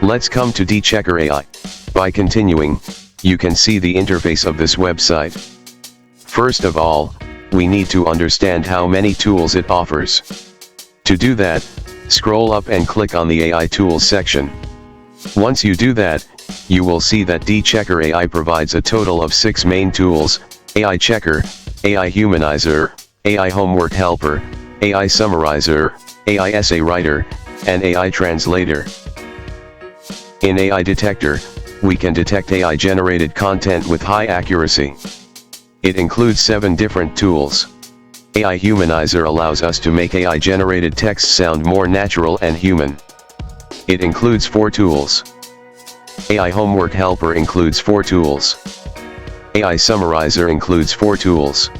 Let's come to Dechecker AI. By continuing, you can see the interface of this website. First of all, we need to understand how many tools it offers. To do that, scroll up and click on the AI Tools section. Once you do that, you will see that Dechecker AI provides a total of 6 main tools: AI Checker, AI Humanizer, AI Homework Helper, AI Summarizer, AI Essay Writer, and AI Translator. In AI Detector, we can detect AI-generated content with high accuracy. It includes 7 different tools. AI Humanizer allows us to make AI-generated text sound more natural and human. It includes 4 tools. AI Homework Helper includes 4 tools. AI Summarizer includes 4 tools.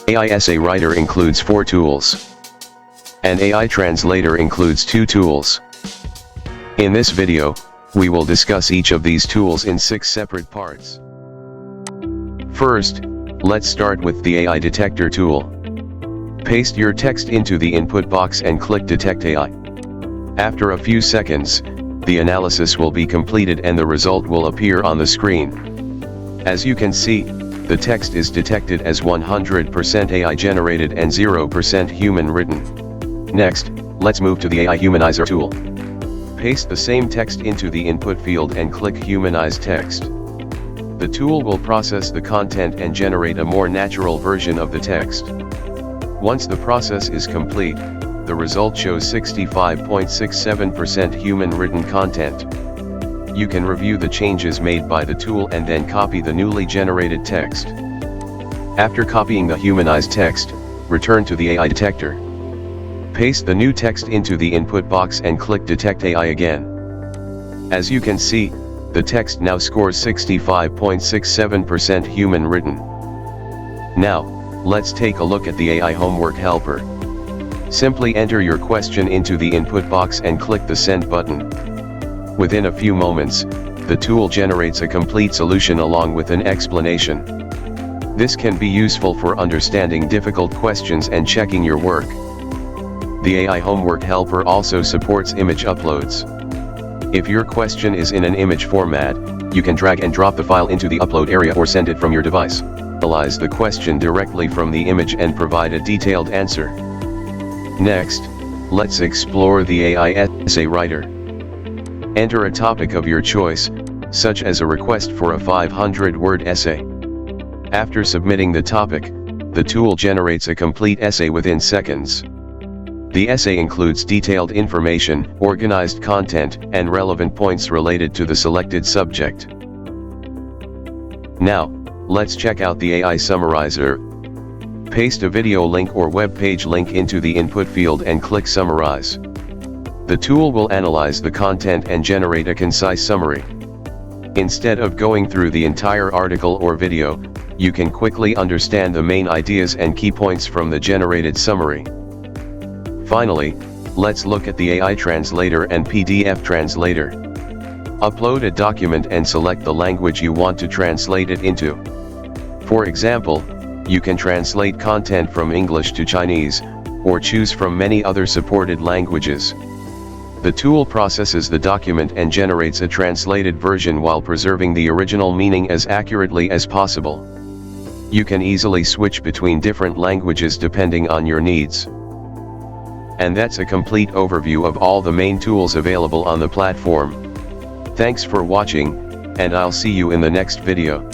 AI Essay Writer includes 4 tools. And AI Translator includes 2 tools. In this video, we will discuss each of these tools in 6 separate parts. First, let's start with the AI Detector tool. Paste your text into the input box and click Detect AI. After a few seconds, the analysis will be completed and the result will appear on the screen. As you can see, the text is detected as 100% AI generated and 0% human written. Next, let's move to the AI Humanizer tool. Paste the same text into the input field and click Humanized Text. The tool will process the content and generate a more natural version of the text. Once the process is complete, the result shows 65.67% human written content. You can review the changes made by the tool and then copy the newly generated text. After copying the humanized text, return to the AI Detector. Paste the new text into the input box and click Detect AI again. As you can see, the text now scores 65.67% human written. Now, let's take a look at the AI Homework Helper. Simply enter your question into the input box and click the Send button. Within a few moments, the tool generates a complete solution along with an explanation. This can be useful for understanding difficult questions and checking your work. The AI Homework Helper also supports image uploads. If your question is in an image format, you can drag and drop the file into the upload area or send it from your device. Analyze the question directly from the image and provide a detailed answer. Next, let's explore the AI Essay Writer. Enter a topic of your choice, such as a request for a 500-word essay. After submitting the topic, the tool generates a complete essay within seconds. The essay includes detailed information, organized content, and relevant points related to the selected subject. Now, let's check out the AI Summarizer. Paste a video link or web page link into the input field and click Summarize. The tool will analyze the content and generate a concise summary. Instead of going through the entire article or video, you can quickly understand the main ideas and key points from the generated summary. Finally, let's look at the AI Translator and PDF Translator. Upload a document and select the language you want to translate it into. For example, you can translate content from English to Chinese, or choose from many other supported languages. The tool processes the document and generates a translated version while preserving the original meaning as accurately as possible. You can easily switch between different languages depending on your needs. And that's a complete overview of all the main tools available on the platform. Thanks for watching, and I'll see you in the next video.